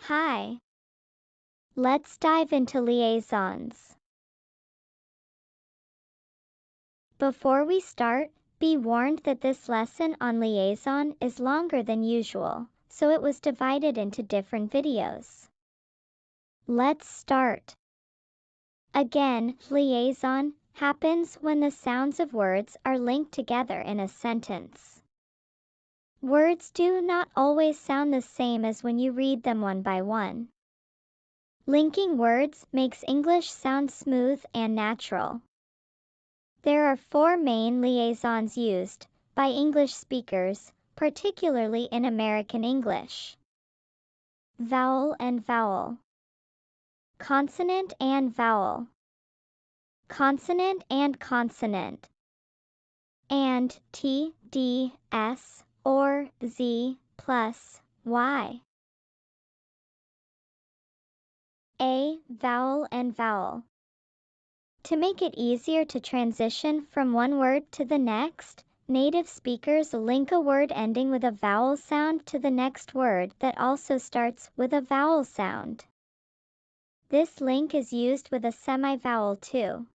Hi. Let's dive into liaisons. Before we start, be warned that this lesson on liaison is longer than usual, so it was divided into different videos. Let's start. Again, liaison happens when the sounds of words are linked together in a sentence. Words do not always sound the same as when you read them one by one. Linking words makes English sound smooth and natural. There are 4 main liaisons used by English speakers, particularly in American English. Vowel and vowel. Consonant and vowel. Consonant and consonant. And T, D, S, or Z plus Y. A. Vowel and vowel. To make it easier to transition from one word to the next, native speakers link a word ending with a vowel sound to the next word that also starts with a vowel sound. This link is used with a semi-vowel too.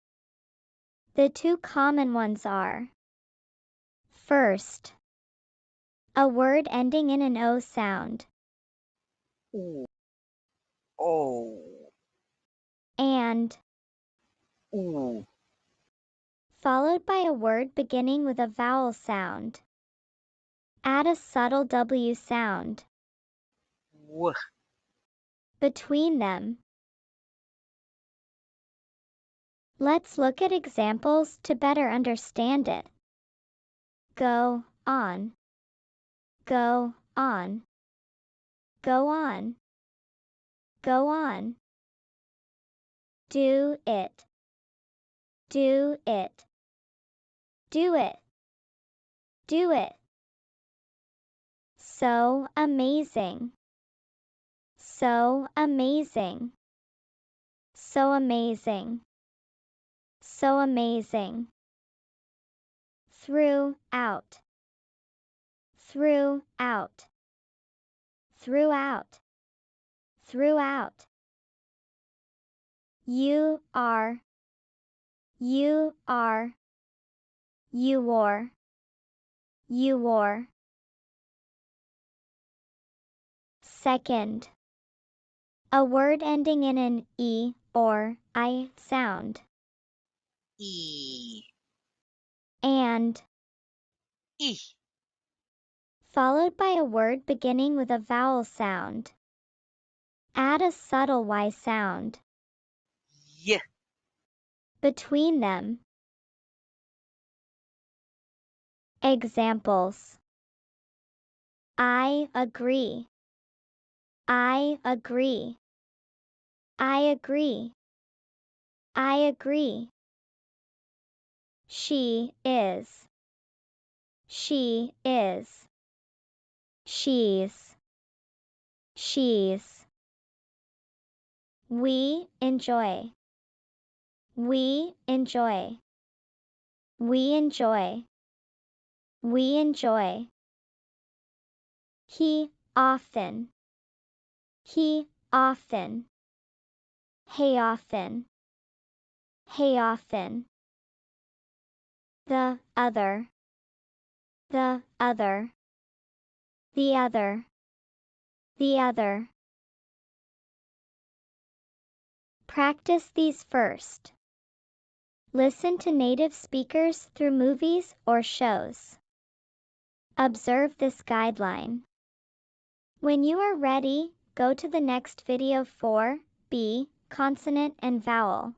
The 2 common ones are: first, a word ending in an O sound, Ooh. Oh. and Ooh. followed by a word beginning with a vowel sound. Add a subtle W sound Woof. between them. Let's look at examples to better understand it. Go on. Go on. Go on. Go on. Do it. Do it. Do it. Do it. So amazing. So amazing. So amazing. So amazing. Throughout. Throughout. Throughout. Throughout. You are. You are. You wore. You wore. Second, a word ending in an E or I sound. E. And, E. followed by a word beginning with a vowel sound. Add a subtle Y sound Yeah. between them. Examples: I agree. I agree. I agree. I agree. She is. She is. She's. She's. We enjoy. We enjoy. We enjoy. We enjoy. He often. He often. He often. He often. The other. The other. The other. The other. Practice these first. Listen to native speakers through movies or shows. Observe this guideline. When you are ready, go to the next video for B, consonant and vowel.